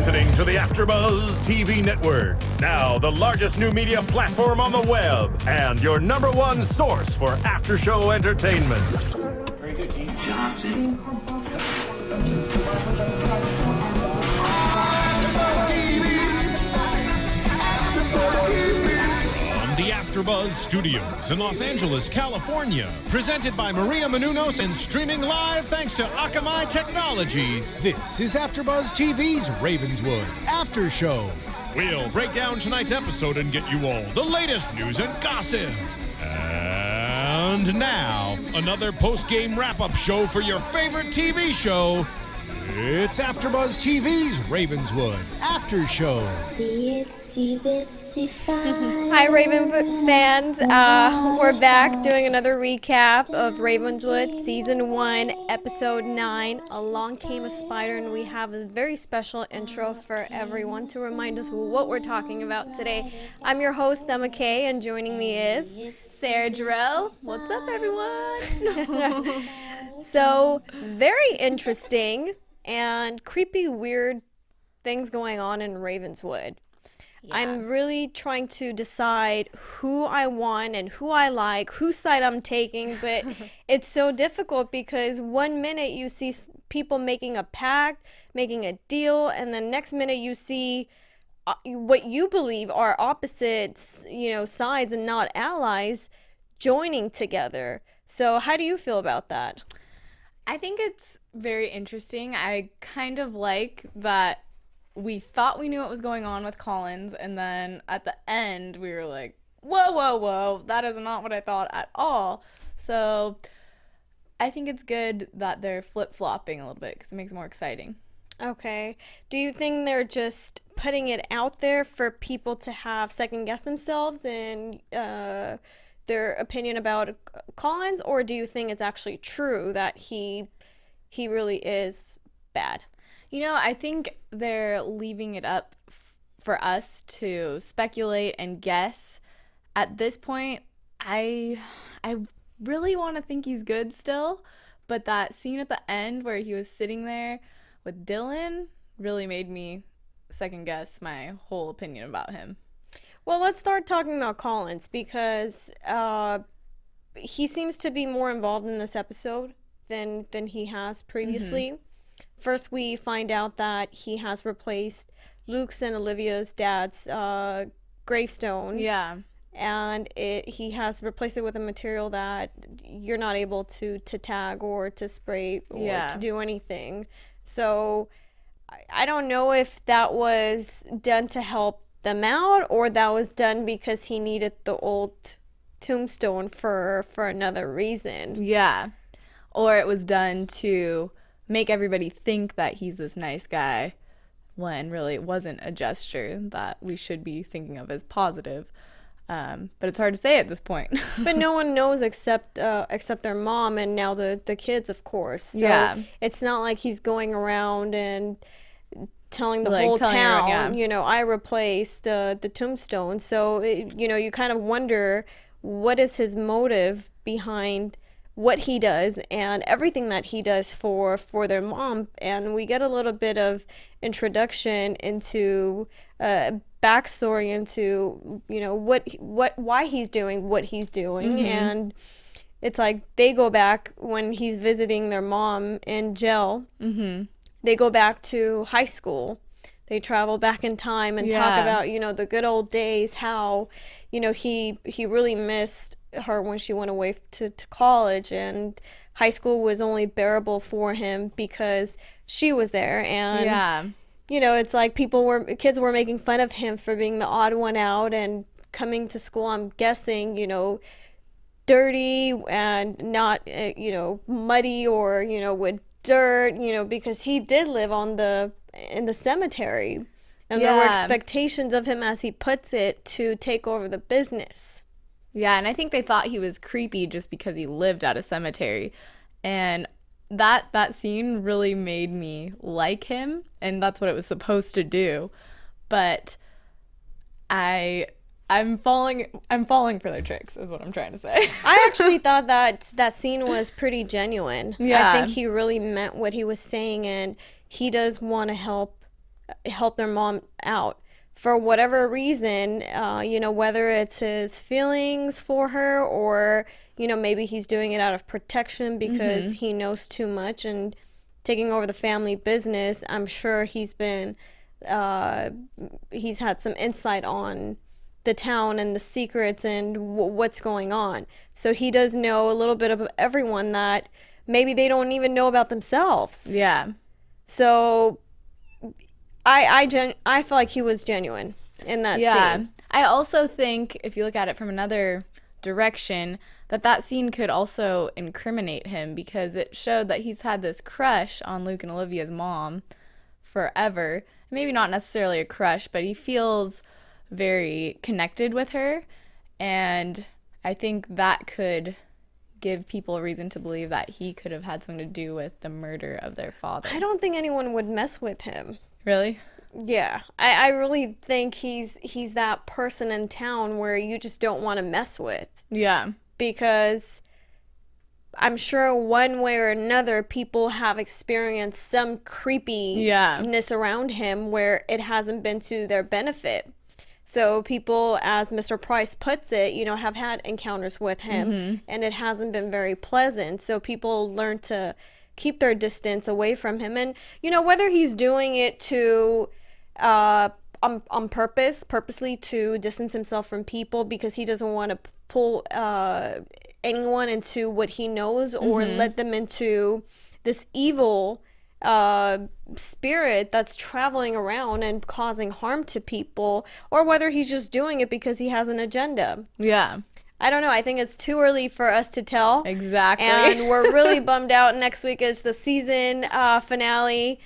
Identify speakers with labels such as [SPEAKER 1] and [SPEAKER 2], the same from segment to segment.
[SPEAKER 1] listening to the AFTERBUZZ TV network, now the largest new media platform on the web, and your #1 source for after-show entertainment.
[SPEAKER 2] Very good, Keith. Johnson.
[SPEAKER 3] The AFTERBUZZ Studios in Los Angeles, California. Presented by Maria Menounos and streaming live thanks to Akamai Technologies. This is AFTERBUZZ TV's Ravenswood After Show. We'll break down tonight's episode and get you all the latest news and gossip. And now, another post-game wrap-up show for your favorite TV show. It's AFTERBUZZ TV's Ravenswood After Show.
[SPEAKER 4] Hi, Ravenswood fans. We're back doing another recap of Ravenswood Season 1, Episode 9, Along Came a Spider, and we have a very special intro for everyone to remind us what we're talking about today. I'm your host, Emma Kay, and joining me is
[SPEAKER 5] Sarah Giraud. What's up, everyone?
[SPEAKER 4] So, very interesting and creepy, weird things going on in Ravenswood. Yeah. I'm really trying to decide who I want and who I like, whose side I'm taking, but it's so difficult because one minute you see people making a pact, making a deal, and the next minute you see what you believe are opposites, sides and not allies joining together. So how do you feel about that?
[SPEAKER 5] I think it's very interesting. I kind of like that we thought we knew what was going on with Collins, and then at the end we were like, whoa, that is not what I thought at all. So I think it's good that they're flip-flopping a little bit because it makes it more exciting.
[SPEAKER 4] Okay. Do you think they're just putting it out there for people to have second-guess themselves and their opinion about Collins, or do you think it's actually true that he really is bad?
[SPEAKER 5] I think they're leaving it up for us to speculate and guess. At this point, I really want to think he's good still, but that scene at the end where he was sitting there with Dylan really made me second guess my whole opinion about him.
[SPEAKER 4] Well, let's start talking about Collins because he seems to be more involved in this episode than he has previously. Mm-hmm. First, we find out that he has replaced Luke's and Olivia's dad's gravestone.
[SPEAKER 5] Yeah.
[SPEAKER 4] And he has replaced it with a material that you're not able to tag or to spray or to do anything. So I don't know if that was done to help them out or that was done because he needed the old tombstone for another reason.
[SPEAKER 5] Yeah. Or it was done to make everybody think that he's this nice guy when really it wasn't a gesture that we should be thinking of as positive. But it's hard to say at this point.
[SPEAKER 4] But no one knows except their mom and now the kids, of course. So
[SPEAKER 5] yeah.
[SPEAKER 4] It's not like he's going around and telling the whole town, I replaced the tombstone. So, you kind of wonder what is his motive behind what he does and everything that he does for their mom. And we get a little bit of introduction into backstory into why he's doing what he's doing. Mm-hmm. And it's like they go back when he's visiting their mom in jail. Mm-hmm. They go back to high school. They travel back in time and talk about the good old days, how he really missed her when she went away to college, and high school was only bearable for him because she was there. And it's like kids were making fun of him for being the odd one out and coming to school, I'm guessing, dirty and not muddy or with dirt, because he did live in the cemetery, and there were expectations of him, as he puts it, to take over the business.
[SPEAKER 5] Yeah, and I think they thought he was creepy just because he lived at a cemetery. And that scene really made me like him, and that's what it was supposed to do. But I'm falling for their tricks, is what I'm trying to say.
[SPEAKER 4] I actually thought that scene was pretty genuine.
[SPEAKER 5] Yeah.
[SPEAKER 4] I think he really meant what he was saying, and he does want to help help their mom out. For whatever reason, whether it's his feelings for her or, maybe he's doing it out of protection because he knows too much and taking over the family business. I'm sure he's had some insight on the town and the secrets and what's going on. So he does know a little bit of everyone that maybe they don't even know about themselves.
[SPEAKER 5] Yeah.
[SPEAKER 4] So I feel like he was genuine in that scene.
[SPEAKER 5] I also think if you look at it from another direction, that scene could also incriminate him because it showed that he's had this crush on Luke and Olivia's mom forever. Maybe not necessarily a crush, but he feels very connected with her, and I think that could give people a reason to believe that he could have had something to do with the murder of their father.
[SPEAKER 4] I don't think anyone would mess with him.
[SPEAKER 5] Really?
[SPEAKER 4] Yeah. I really think he's that person in town where you just don't want to mess with.
[SPEAKER 5] Yeah.
[SPEAKER 4] Because I'm sure one way or another people have experienced some creepiness around him where it hasn't been to their benefit. So people, as Mr. Price puts it, have had encounters with him and it hasn't been very pleasant. So people learn to keep their distance away from him. And, whether he's doing it to on purposely to distance himself from people because he doesn't want to pull anyone into what he knows or let them into this evil spirit that's traveling around and causing harm to people, or whether he's just doing it because he has an agenda.
[SPEAKER 5] Yeah.
[SPEAKER 4] I don't know. I think it's too early for us to tell.
[SPEAKER 5] Exactly.
[SPEAKER 4] And we're really bummed out. Next week is the season finale.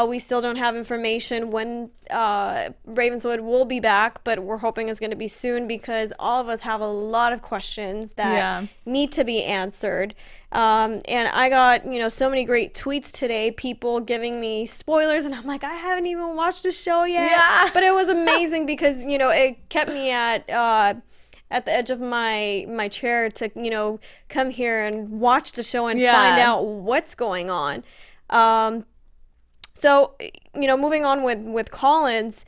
[SPEAKER 4] We still don't have information when Ravenswood will be back, but we're hoping it's going to be soon because all of us have a lot of questions that need to be answered. And I got, so many great tweets today, people giving me spoilers, and I'm like, I haven't even watched the show yet.
[SPEAKER 5] Yeah.
[SPEAKER 4] But it was amazing because, it kept me at the edge of my chair to, come here and watch the show and find out what's going on. So, moving on with Collins,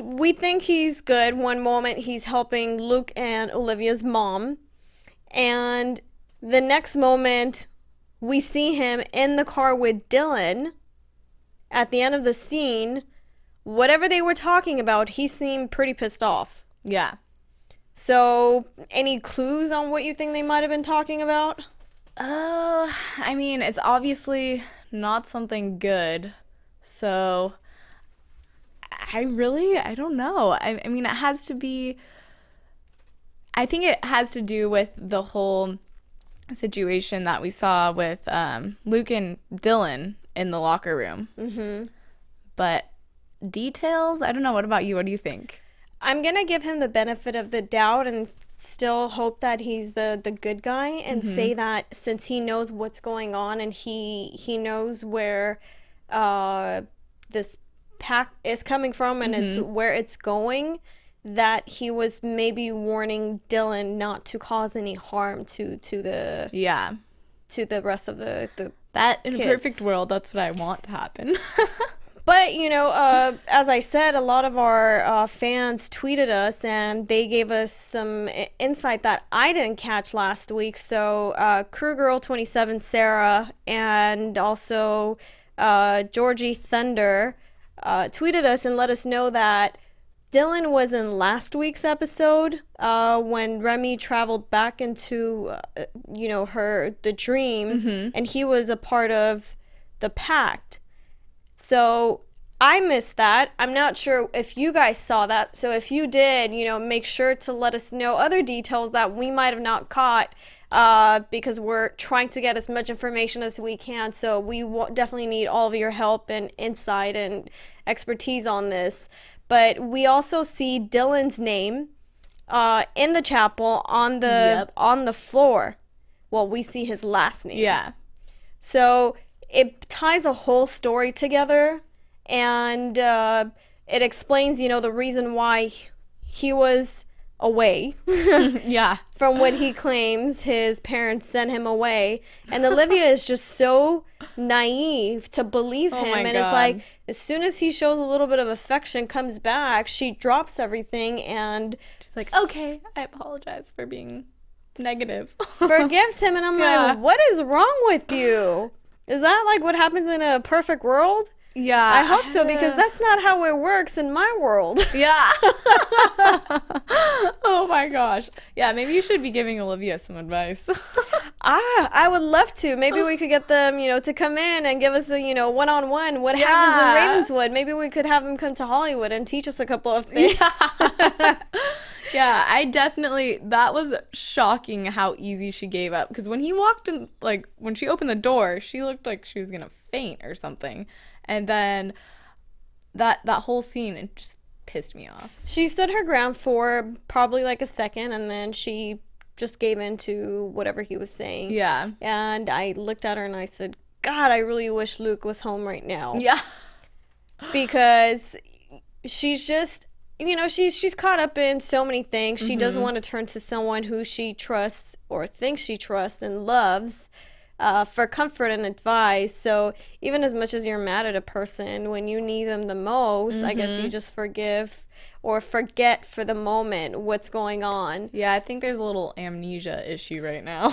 [SPEAKER 4] we think he's good. One moment he's helping Luke and Olivia's mom, and the next moment we see him in the car with Dylan. At the end of the scene, whatever they were talking about, he seemed pretty pissed off.
[SPEAKER 5] Yeah.
[SPEAKER 4] So, any clues on what you think they might have been talking about?
[SPEAKER 5] I mean, it's obviously not something good. So, I don't know. I mean, it has to be, I think it has to do with the whole situation that we saw with Luke and Dylan in the locker room. Mm-hmm. But details, I don't know. What about you? What do you think?
[SPEAKER 4] I'm going to give him the benefit of the doubt and still hope that he's the good guy and say that since he knows what's going on and he knows where this pact is coming from and it's where it's going, that he was maybe warning Dylan not to cause any harm to the rest of the
[SPEAKER 5] that in
[SPEAKER 4] kids.
[SPEAKER 5] A perfect world, that's what I want to happen.
[SPEAKER 4] But, as I said, a lot of our fans tweeted us and they gave us some insight that I didn't catch last week. So Crew Girl 27 Sarah and also Georgie Thunder tweeted us and let us know that Dylan was in last week's episode when Remy traveled back into, the dream, and he was a part of the pact. So I missed that. I'm not sure if you guys saw that. So if you did, make sure to let us know other details that we might have not caught because we're trying to get as much information as we can. So we definitely need all of your help and insight and expertise on this. But we also see Dylan's name in the chapel on the floor. Well, we see his last name.
[SPEAKER 5] Yeah.
[SPEAKER 4] So it ties a whole story together, and it explains, the reason why he was away.
[SPEAKER 5] Yeah.
[SPEAKER 4] From what he claims his parents sent him away. And Olivia is just so naive to believe him. And it's like, as soon as he shows a little bit of affection, comes back, she drops everything and
[SPEAKER 5] she's like, okay, I apologize for being negative.
[SPEAKER 4] Forgives him. And I'm like, what is wrong with you? Is that like what happens in a perfect world?
[SPEAKER 5] Yeah.
[SPEAKER 4] I hope so, because that's not how it works in my world.
[SPEAKER 5] Yeah. Oh my gosh. Yeah, maybe you should be giving Olivia some advice.
[SPEAKER 4] I would love to. Maybe we could get them, to come in and give us a, one-on-one what happens in Ravenswood. Maybe we could have them come to Hollywood and teach us a couple of things.
[SPEAKER 5] Yeah, that was shocking how easy she gave up. Because when he walked in, like, when she opened the door, she looked like she was going to faint or something. And then that whole scene, it just pissed me off.
[SPEAKER 4] She stood her ground for probably like a second, and then she just gave in to whatever he was saying.
[SPEAKER 5] Yeah.
[SPEAKER 4] And I looked at her and I said, God, I really wish Luke was home right now.
[SPEAKER 5] Yeah.
[SPEAKER 4] Because she's just, she's caught up in so many things. She doesn't want to turn to someone who she trusts or thinks she trusts and loves for comfort and advice. So even as much as you're mad at a person, when you need them the most, I guess you just forgive or forget for the moment what's going on.
[SPEAKER 5] Yeah, I think there's a little amnesia issue right now.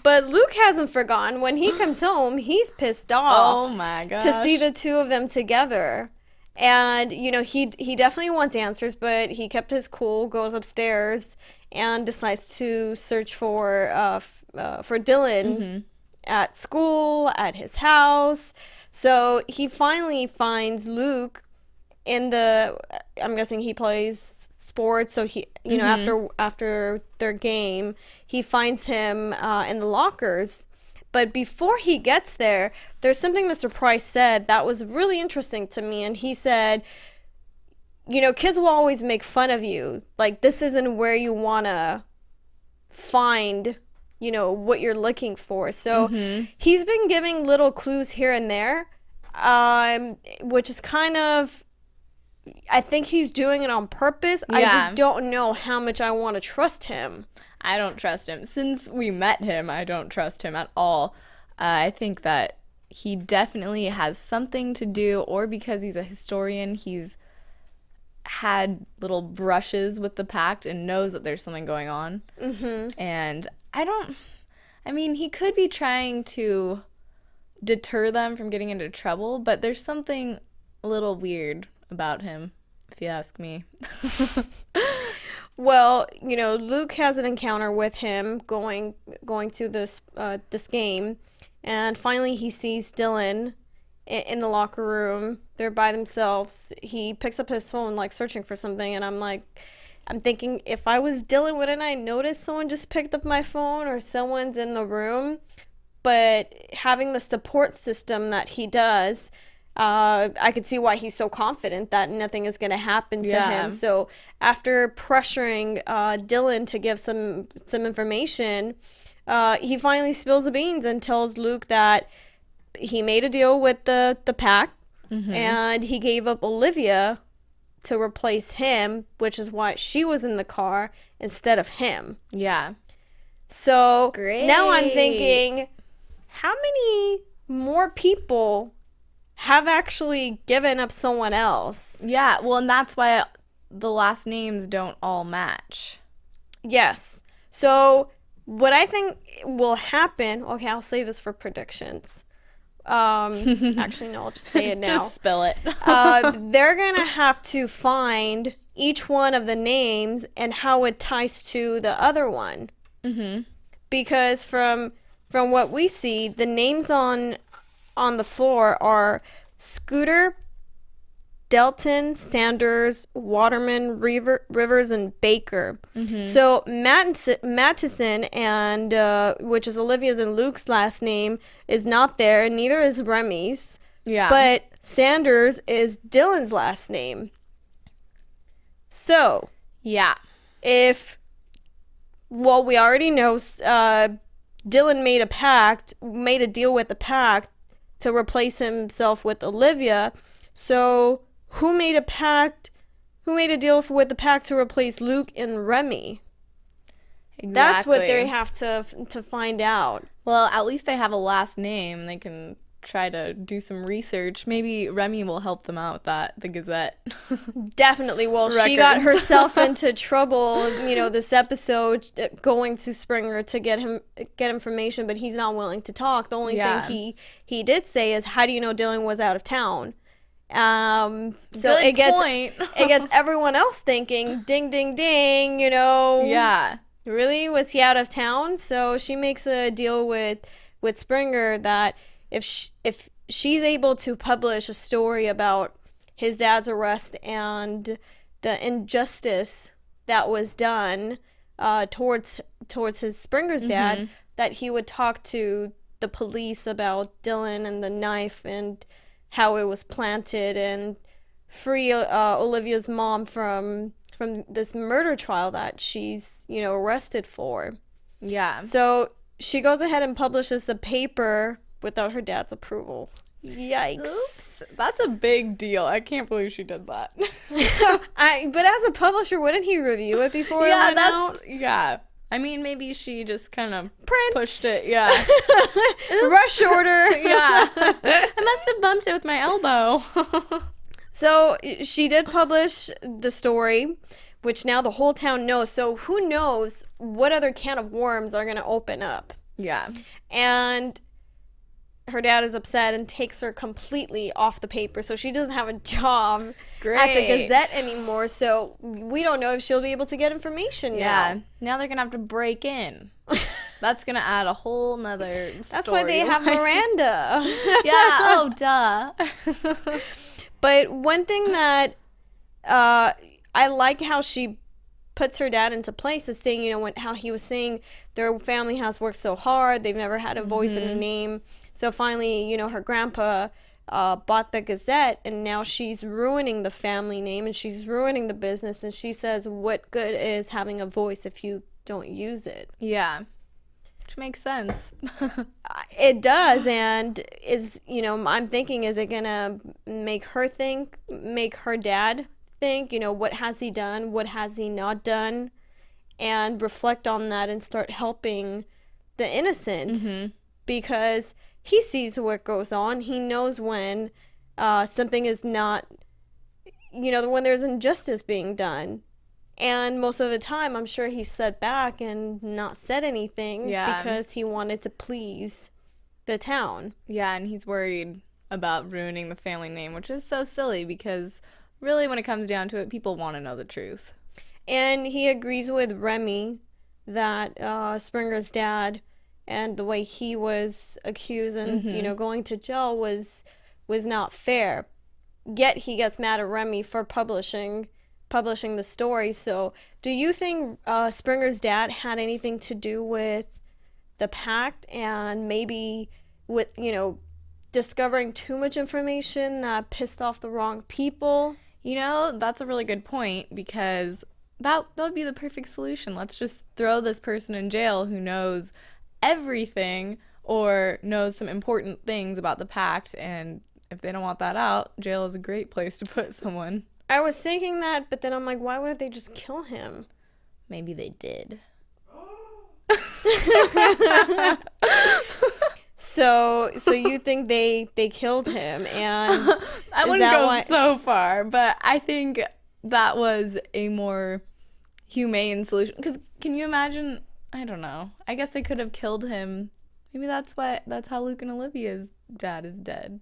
[SPEAKER 4] But Luke hasn't forgotten. When he comes home, he's pissed off.
[SPEAKER 5] Oh my gosh.
[SPEAKER 4] To see the two of them together. And, he definitely wants answers, but he kept his cool, goes upstairs, and decides to search for Dylan at school, at his house. So he finally finds Luke in I'm guessing he plays sports, so he, after their game, he finds him in the lockers. But before he gets there, there's something Mr. Price said that was really interesting to me. And he said, kids will always make fun of you. Like, this isn't where you want to find, what you're looking for. So he's been giving little clues here and there, which is kind of, I think he's doing it on purpose. Yeah. I just don't know how much I want to trust him.
[SPEAKER 5] I don't trust him. Since we met him, I don't trust him at all. I think that he definitely has something to do, or because he's a historian, he's had little brushes with the pact and knows that there's something going on. And he could be trying to deter them from getting into trouble, but there's something a little weird about him, if you ask me.
[SPEAKER 4] Well, Luke has an encounter with him going to this game, and finally he sees Dylan in the locker room. They're by themselves. He picks up his phone, like, searching for something, and I'm thinking, if I was Dylan, wouldn't I notice someone just picked up my phone or someone's in the room? But having the support system that he does, I could see why he's so confident that nothing is going to happen to him. So after pressuring Dylan to give some information, he finally spills the beans and tells Luke that he made a deal with the pact, and he gave up Olivia to replace him, which is why she was in the car instead of him.
[SPEAKER 5] Yeah.
[SPEAKER 4] So now I'm thinking, how many more people have actually given up someone else?
[SPEAKER 5] Yeah, well, and that's why the last names don't all match.
[SPEAKER 4] Yes. So what I think will happen, okay, I'll say this for predictions. Actually, no, I'll just say it now.
[SPEAKER 5] Just spill it.
[SPEAKER 4] They're going to have to find each one of the names and how it ties to the other one. Because from what we see, the names on the floor are Scooter, Delton, Sanders, Waterman, Rivers, and Baker. So Mattison, and which is Olivia's and Luke's last name, is not there, and neither is Remy's. Yeah. But Sanders is Dylan's last name. So
[SPEAKER 5] yeah,
[SPEAKER 4] we already know Dylan made a deal with the pact to replace himself with Olivia. So who made a pact? with the pact to replace Luke and Remy?
[SPEAKER 5] Exactly.
[SPEAKER 4] That's what they have to find out.
[SPEAKER 5] Well, at least they have a last name. They can try to do some research. Maybe Remy will help them out with that, the Gazette.
[SPEAKER 4] Definitely. Well, she got herself into trouble, this episode, going to Springer to get information, but he's not willing to talk. The only thing he did say is, how do you know Dylan was out of town? So it gets everyone else thinking, ding, ding, ding,
[SPEAKER 5] Yeah.
[SPEAKER 4] Really? Was he out of town? So she makes a deal with Springer that if she's able to publish a story about his dad's arrest and the injustice that was done towards his Springer's dad, that he would talk to the police about Dylan and the knife and how it was planted and free Olivia's mom from this murder trial that she's arrested for.
[SPEAKER 5] Yeah.
[SPEAKER 4] So she goes ahead and publishes the paper without her dad's approval. Yikes.
[SPEAKER 5] Oops. That's a big deal. I can't believe she did that.
[SPEAKER 4] But as a publisher, wouldn't he review it before it went out?
[SPEAKER 5] Yeah. I mean, maybe she just kind of pushed it. Yeah.
[SPEAKER 4] Rush order.
[SPEAKER 5] Yeah. I must have bumped it with my elbow.
[SPEAKER 4] So she did publish the story, which now the whole town knows. So who knows what other can of worms are going to open up.
[SPEAKER 5] Yeah.
[SPEAKER 4] And her dad is upset and takes her completely off the paper. So she doesn't have a job at the Gazette anymore. So we don't know if she'll be able to get information now.
[SPEAKER 5] Now they're going to have to break in. That's going to add a whole nother story.
[SPEAKER 4] That's why they have Miranda.
[SPEAKER 5] Yeah. Oh, duh.
[SPEAKER 4] But one thing that I like how she puts her dad into place is saying, how he was saying their family has worked so hard. They've never had a voice and a name. So finally, her grandpa bought the Gazette, and now she's ruining the family name and she's ruining the business. And she says, what good is having a voice if you don't use it?
[SPEAKER 5] Yeah. Which makes sense.
[SPEAKER 4] It does, and I'm thinking, is it gonna make her dad think, what has he done, what has he not done, and reflect on that and start helping the innocent, because he sees what goes on. He knows when something is not, when there's injustice being done. And most of the time, I'm sure he sat back and not said anything because he wanted to please the town.
[SPEAKER 5] Yeah, and he's worried about ruining the family name, which is so silly because really when it comes down to it, people want to know the truth.
[SPEAKER 4] And he agrees with Remy that Springer's dad and the way he was accused and, going to jail was not fair. Yet he gets mad at Remy for publishing the story. So do you think Springer's dad had anything to do with the pact and maybe with discovering too much information that pissed off the wrong people?
[SPEAKER 5] That's a really good point, because that would be the perfect solution. Let's just throw this person in jail who knows everything or knows some important things about the pact, and if they don't want that out, jail is a great place to put someone.
[SPEAKER 4] I was thinking that, but then I'm like, why wouldn't they just kill him?
[SPEAKER 5] Maybe they did.
[SPEAKER 4] So you think they killed him? And
[SPEAKER 5] I wouldn't go so far, but I think that was a more humane solution. Because can you imagine? I don't know. I guess they could have killed him. Maybe that's how Luke and Olivia's dad is dead.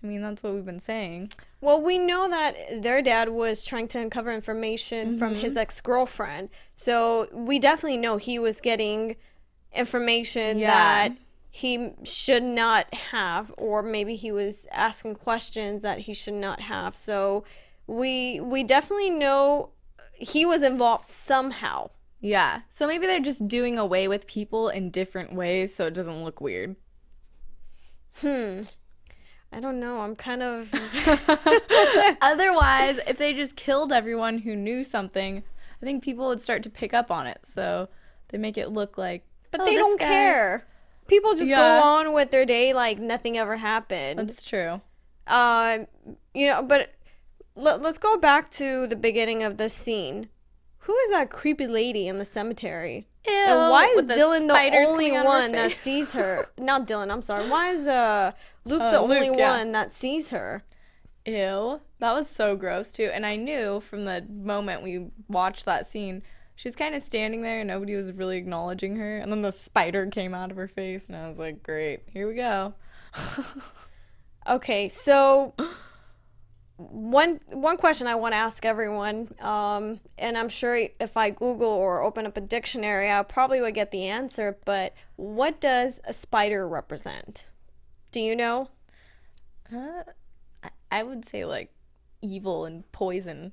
[SPEAKER 5] I mean, that's what we've been saying.
[SPEAKER 4] Well, we know that their dad was trying to uncover information from his ex-girlfriend. So we definitely know he was getting information that he should not have, or maybe he was asking questions that he should not have. So we definitely know he was involved somehow.
[SPEAKER 5] Yeah. So maybe they're just doing away with people in different ways so it doesn't look weird.
[SPEAKER 4] I don't know. I'm kind of...
[SPEAKER 5] Otherwise, if they just killed everyone who knew something, I think people would start to pick up on it. So they make it look like...
[SPEAKER 4] But they don't care. People just go on with their day like nothing ever happened.
[SPEAKER 5] That's true.
[SPEAKER 4] But let's go back to the beginning of the scene. Who is that creepy lady in the cemetery?
[SPEAKER 5] Ew,
[SPEAKER 4] and why is Dylan the only
[SPEAKER 5] on
[SPEAKER 4] one that sees her? Not Dylan, I'm sorry. Why is Luke the only one that sees her?
[SPEAKER 5] Ew. That was so gross, too. And I knew from the moment we watched that scene, she's kind of standing there and nobody was really acknowledging her. And then the spider came out of her face, and I was like, great, here we go.
[SPEAKER 4] Okay, so one question I want to ask everyone, and I'm sure if I Google or open up a dictionary, I probably would get the answer, but what does a spider represent? Do you know?
[SPEAKER 5] I would say, like, evil and poison.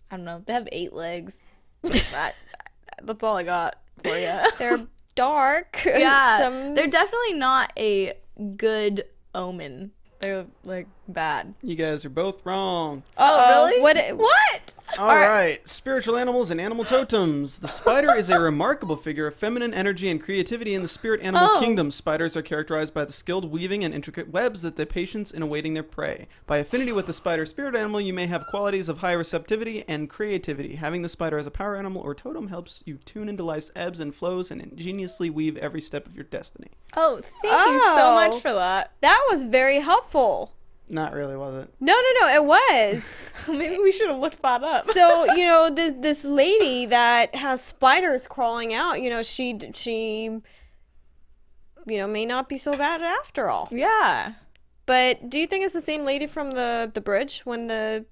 [SPEAKER 5] I don't know. They have 8 legs. That's all I got for you.
[SPEAKER 4] They're dark.
[SPEAKER 5] Yeah. They're definitely not a good omen. They're, like, bad.
[SPEAKER 6] You guys are both wrong.
[SPEAKER 5] Oh, really?
[SPEAKER 4] What?
[SPEAKER 6] All right. Spiritual animals and animal totems. The spider is a remarkable figure of feminine energy and creativity in the spirit animal kingdom. Spiders are characterized by the skilled weaving and intricate webs that they patience in awaiting their prey. By affinity with the spider spirit animal, you may have qualities of high receptivity and creativity. Having the spider as a power animal or totem helps you tune into life's ebbs and flows and ingeniously weave every step of your destiny.
[SPEAKER 5] Oh, thank you so much for that.
[SPEAKER 4] That was very helpful.
[SPEAKER 6] Not really, was it?
[SPEAKER 4] No, it was.
[SPEAKER 5] Maybe we should have looked that up.
[SPEAKER 4] So, this lady that has spiders crawling out, she may not be so bad after all.
[SPEAKER 5] Yeah.
[SPEAKER 4] But do you think it's the same lady from the bridge when the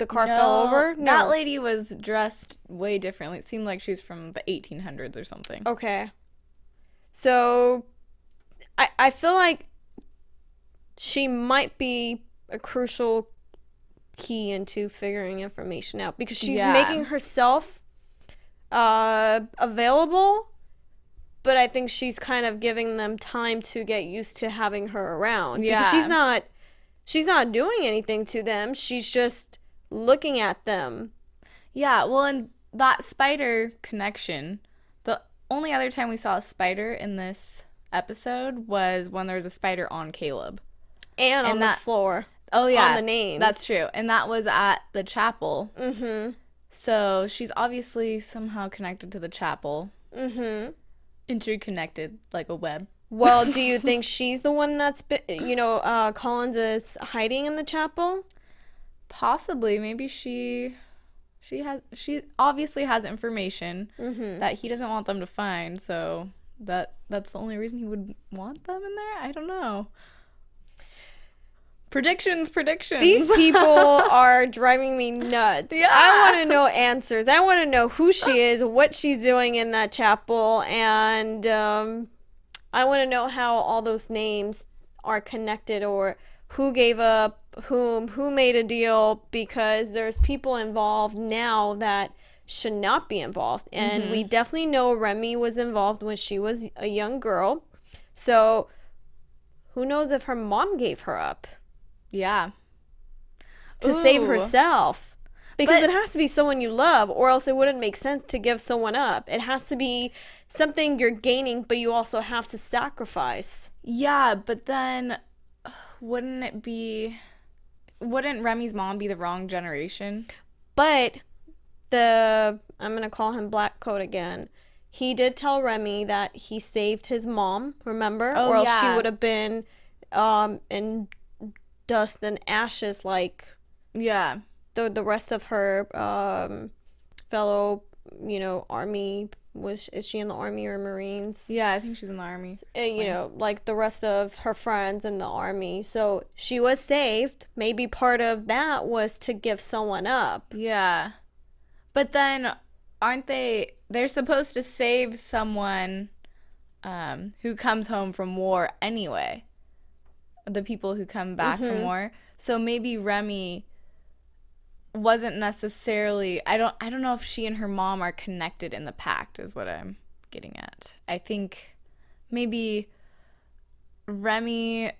[SPEAKER 4] car fell over? No.
[SPEAKER 5] That lady was dressed way differently. It seemed like she's from the 1800s or something.
[SPEAKER 4] Okay. So, I feel like she might be a crucial key into figuring information out because she's making herself available, but I think she's kind of giving them time to get used to having her around.
[SPEAKER 5] Yeah.
[SPEAKER 4] Because she's not doing anything to them. She's just looking at them.
[SPEAKER 5] Yeah, well, and that spider connection, the only other time we saw a spider in this episode was when there was a spider on Caleb.
[SPEAKER 4] And on the floor.
[SPEAKER 5] Oh, yeah.
[SPEAKER 4] On the names.
[SPEAKER 5] That's true. And that was at the chapel. Mm-hmm. So she's obviously somehow connected to the chapel. Mm-hmm. Interconnected, like a web.
[SPEAKER 4] Well, do you think she's the one that's, Collins is hiding in the chapel?
[SPEAKER 5] Possibly. Maybe she obviously has information that he doesn't want them to find. So that's the only reason he would want them in there? I don't know. Predictions.
[SPEAKER 4] These people are driving me nuts. Yeah. I want to know answers. I want to know who she is, what she's doing in that chapel, and I want to know how all those names are connected or who gave up whom, who made a deal, because there's people involved now that should not be involved. And we definitely know Remy was involved when she was a young girl. So who knows if her mom gave her up?
[SPEAKER 5] Yeah.
[SPEAKER 4] To save herself. Because it has to be someone you love, or else it wouldn't make sense to give someone up. It has to be something you're gaining, but you also have to sacrifice.
[SPEAKER 5] Yeah, but then wouldn't Remy's mom be the wrong generation?
[SPEAKER 4] But I'm going to call him Black Coat again. He did tell Remy that he saved his mom, remember?
[SPEAKER 5] Oh,
[SPEAKER 4] or else she would have been in dust and ashes like the rest of her fellow army. Is she in the army or Marines?
[SPEAKER 5] Yeah, I think she's in the army.
[SPEAKER 4] Like the rest of her friends in the army. So she was saved. Maybe part of that was to give someone up.
[SPEAKER 5] Yeah, but then aren't they're supposed to save someone who comes home from war anyway, the people who come back from war. So maybe Remy wasn't necessarily, I don't know if she and her mom are connected in the pact is what I'm getting at. I think maybe Remy,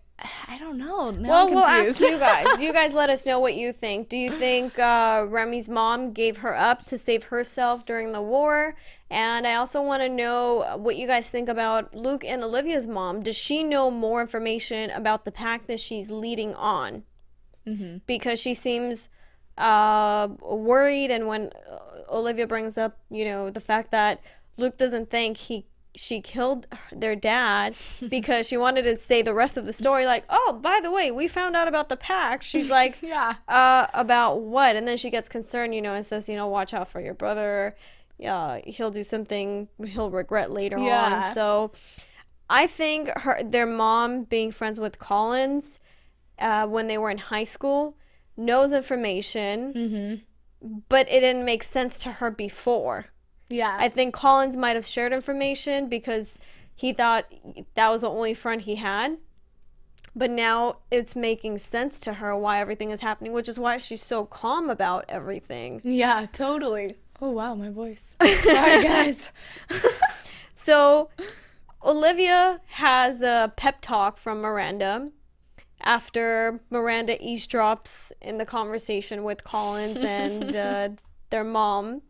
[SPEAKER 5] I don't know. Now
[SPEAKER 4] we'll ask you guys. You guys let us know what you think. Do you think Remy's mom gave her up to save herself during the war? And I also want to know what you guys think about Luke and Olivia's mom. Does she know more information about the pact that she's leading on? Because she seems worried, and when Olivia brings up, the fact that Luke doesn't think she killed their dad because she wanted to say the rest of the story, like, oh, by the way, we found out about the pact. She's like,
[SPEAKER 5] yeah,
[SPEAKER 4] about what? And then she gets concerned, and says, watch out for your brother. Yeah, he'll do something he'll regret later on. So I think their mom being friends with Collins when they were in high school knows information, but it didn't make sense to her before.
[SPEAKER 5] Yeah.
[SPEAKER 4] I think Collins might have shared information because he thought that was the only friend he had. But now it's making sense to her why everything is happening, which is why she's so calm about everything.
[SPEAKER 5] Yeah, totally. Oh, wow, my voice. Sorry, guys.
[SPEAKER 4] So Olivia has a pep talk from Miranda after Miranda eavesdrops in the conversation with Collins and their mom,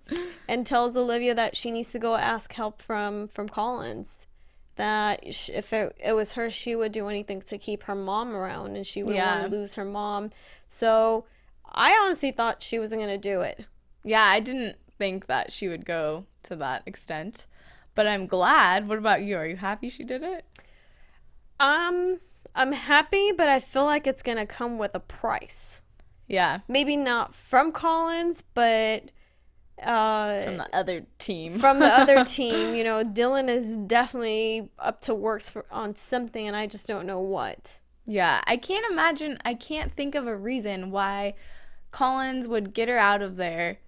[SPEAKER 4] and tells Olivia that she needs to go ask help from Collins, that if it was her, she would do anything to keep her mom around, and she wouldn't want to lose her mom. So I honestly thought she wasn't going to do it.
[SPEAKER 5] Yeah, I didn't think that she would go to that extent, but I'm glad. What about you? Are you happy she did it?
[SPEAKER 4] I'm happy, but I feel like it's going to come with a price.
[SPEAKER 5] Yeah.
[SPEAKER 4] Maybe not from Collins, but
[SPEAKER 5] from the other team.
[SPEAKER 4] Dylan is definitely up to works on something, and I just don't know what.
[SPEAKER 5] Yeah, I can't think of a reason why Collins would get her out of there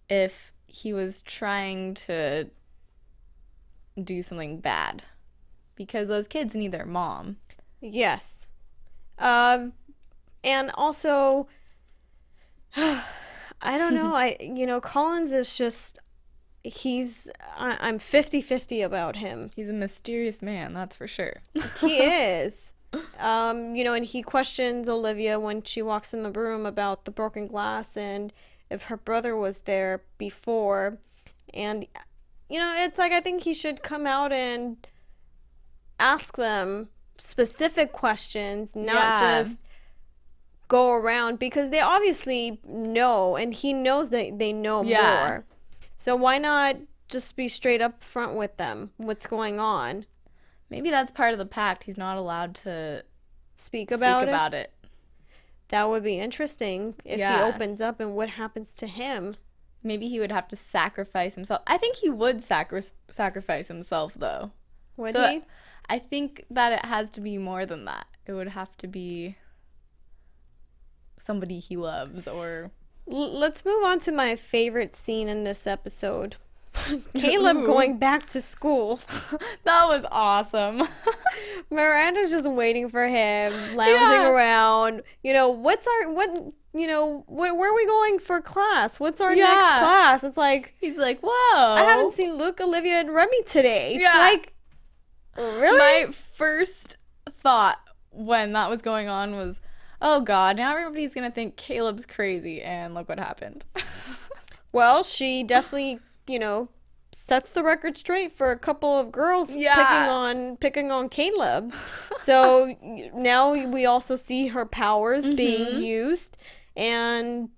[SPEAKER 5] if he was trying to do something bad. Because those kids need their mom.
[SPEAKER 4] Yes. And also, I don't know. Collins is just, I'm 50-50 about him.
[SPEAKER 5] He's a mysterious man, that's for sure.
[SPEAKER 4] He is. And he questions Olivia when she walks in the room about the broken glass and if her brother was there before. And, it's like, I think he should come out and ask them specific questions, not just go around, because they obviously know, and he knows that they know more. So why not just be straight up front with them? What's going on?
[SPEAKER 5] Maybe that's part of the pact. He's not allowed to
[SPEAKER 4] speak about
[SPEAKER 5] it.
[SPEAKER 4] That would be interesting if he opens up, and what happens to him.
[SPEAKER 5] Maybe he would have to sacrifice himself. I think he would sacrifice himself, though.
[SPEAKER 4] Would he?
[SPEAKER 5] I think that it has to be more than that. It would have to be somebody he loves, or...
[SPEAKER 4] Let's move on to my favorite scene in this episode. Caleb going back to school.
[SPEAKER 5] That was awesome.
[SPEAKER 4] Miranda's just waiting for him, lounging around. Where are we going for class? What's our next class? It's like,
[SPEAKER 5] he's like, whoa,
[SPEAKER 4] I haven't seen Luke, Olivia, and Remy today.
[SPEAKER 5] Yeah.
[SPEAKER 4] Like, really?
[SPEAKER 5] My first thought when that was going on was, oh God, now everybody's going to think Caleb's crazy, and look what happened.
[SPEAKER 4] Well, she definitely, sets the record straight for a couple of girls picking on Caleb. So now we also see her powers being used, and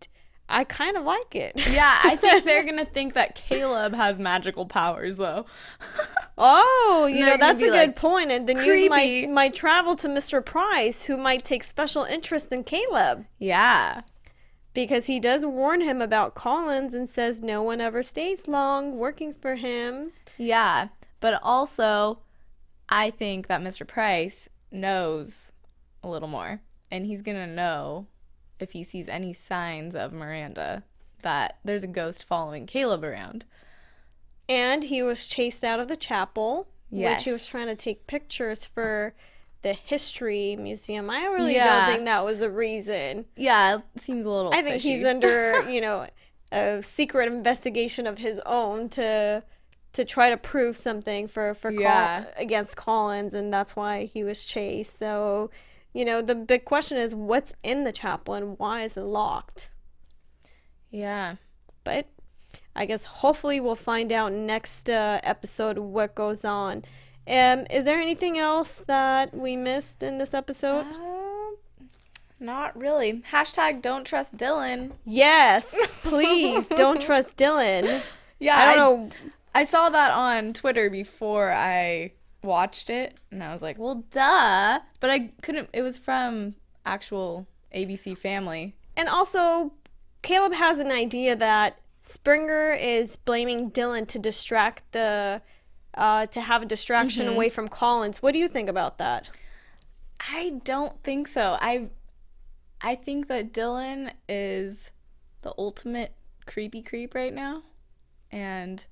[SPEAKER 4] I kind of like it.
[SPEAKER 5] Yeah, I think they're going to think that Caleb has magical powers, though.
[SPEAKER 4] Oh, that's a good point. And then use my travel to Mr. Price, who might take special interest in Caleb.
[SPEAKER 5] Yeah.
[SPEAKER 4] Because he does warn him about Collins and says no one ever stays long working for him.
[SPEAKER 5] Yeah, but also I think that Mr. Price knows a little more. And he's going to know if he sees any signs of Miranda that there's a ghost following Caleb around.
[SPEAKER 4] And he was chased out of the chapel,
[SPEAKER 5] yes,
[SPEAKER 4] which he was trying to take pictures for the history museum. I really don't think that was a reason.
[SPEAKER 5] Yeah, it seems a little
[SPEAKER 4] I think
[SPEAKER 5] fishy.
[SPEAKER 4] he's under, a secret investigation of his own to try to prove something for against Collins, and that's why he was chased. So, the big question is what's in the chapel and why is it locked?
[SPEAKER 5] Yeah.
[SPEAKER 4] But I guess hopefully we'll find out next episode what goes on. Is there anything else that we missed in this episode?
[SPEAKER 5] Not really. Hashtag don't trust Dylan.
[SPEAKER 4] Yes, please don't trust Dylan.
[SPEAKER 5] Yeah,
[SPEAKER 4] I don't know.
[SPEAKER 5] I saw that on Twitter before I watched it, and I was like, well, duh. But I couldn't. It was from actual ABC Family.
[SPEAKER 4] And also, Caleb has an idea that Springer is blaming Dylan to distract to have a distraction away from Collins. What do you think about that?
[SPEAKER 5] I don't think so. I think that Dylan is the ultimate creepy creep right now. And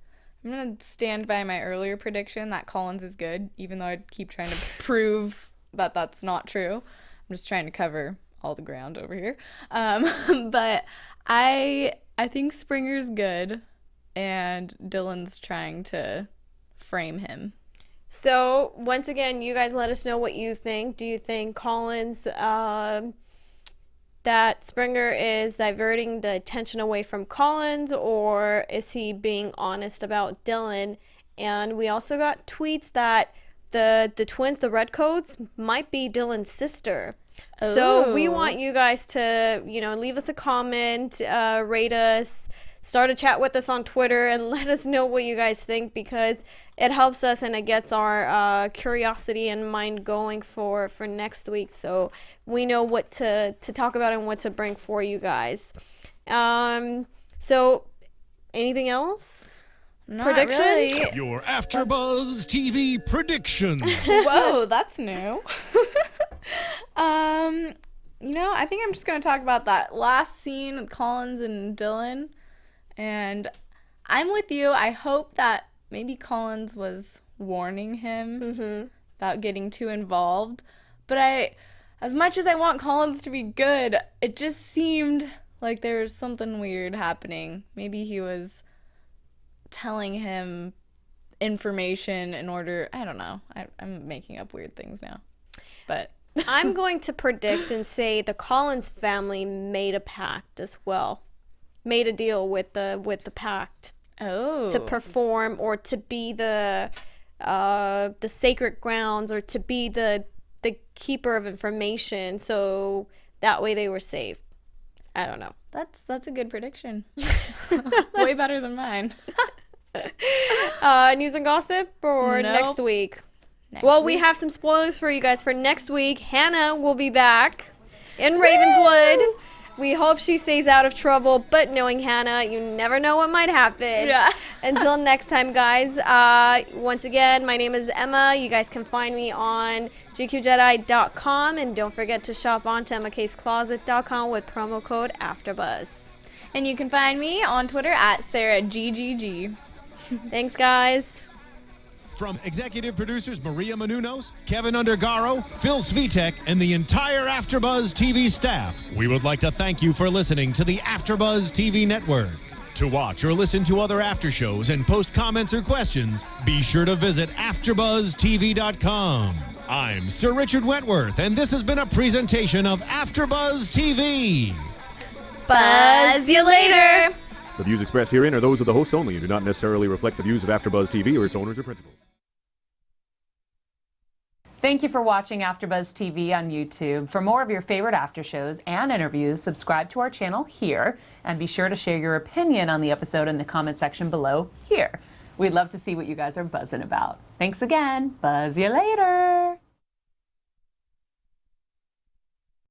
[SPEAKER 5] I'm going to stand by my earlier prediction that Collins is good, even though I keep trying to prove that that's not true. I'm just trying to cover all the ground over here. But I think Springer's good, and Dylan's trying to frame him.
[SPEAKER 4] So, once again, you guys let us know what you think. Do you think Collins, that Springer is diverting the attention away from Collins, or is he being honest about Dylan? And we also got tweets that the twins, the Redcoats, might be Dylan's sister.
[SPEAKER 5] Oh.
[SPEAKER 4] So we want you guys to, leave us a comment, rate us, start a chat with us on Twitter, and let us know what you guys think, because it helps us and it gets our curiosity and mind going for next week, so we know what to talk about and what to bring for you guys. So anything else?
[SPEAKER 5] Not
[SPEAKER 4] Predictions?
[SPEAKER 5] really.
[SPEAKER 3] Your AfterBuzz TV predictions.
[SPEAKER 5] Whoa, that's new. I think I'm just going to talk about that last scene with Collins and Dylan. And I'm with you. I hope that maybe Collins was warning him about getting too involved. But as much as I want Collins to be good, it just seemed like there was something weird happening. Maybe he was telling him information in order, I don't know. I'm making up weird things now. But
[SPEAKER 4] I'm going to predict and say the Collins family made a pact as well. Made a deal with the pact.
[SPEAKER 5] Oh.
[SPEAKER 4] To perform, or to be the sacred grounds, or to be the keeper of information, so that way they were saved. I don't know.
[SPEAKER 5] That's a good prediction. Way better than mine.
[SPEAKER 4] News and gossip or
[SPEAKER 5] Nope.
[SPEAKER 4] next week?
[SPEAKER 5] Next
[SPEAKER 4] We
[SPEAKER 5] week.
[SPEAKER 4] have some spoilers for you guys for next week. Hannah will be back in Ravenswood. We hope she stays out of trouble, but knowing Hannah, you never know what might happen.
[SPEAKER 5] Yeah.
[SPEAKER 4] Until next time, guys. Once again, my name is Emma. You guys can find me on gqjedi.com, and don't forget to shop on to emmacasecloset.com with promo code AFTERBUZZ.
[SPEAKER 5] And you can find me on Twitter at SarahGGG.
[SPEAKER 4] Thanks, guys.
[SPEAKER 3] From executive producers Maria Menounos, Kevin Undergaro, Phil Svitek, and the entire AfterBuzz TV staff, we would like to thank you for listening to the AfterBuzz TV network. To watch or listen to other after shows and post comments or questions, be sure to visit AfterBuzzTV.com. I'm Sir Richard Wentworth, and this has been a presentation of AfterBuzz TV.
[SPEAKER 5] Buzz you later.
[SPEAKER 7] The views expressed herein are those of the hosts only and do not necessarily reflect the views of AfterBuzz TV or its owners or principals.
[SPEAKER 8] Thank you for watching AfterBuzz TV on YouTube. For more of your favorite after shows and interviews, subscribe to our channel here, and be sure to share your opinion on the episode in the comment section below here. We'd love to see what you guys are buzzing about. Thanks again. Buzz you later.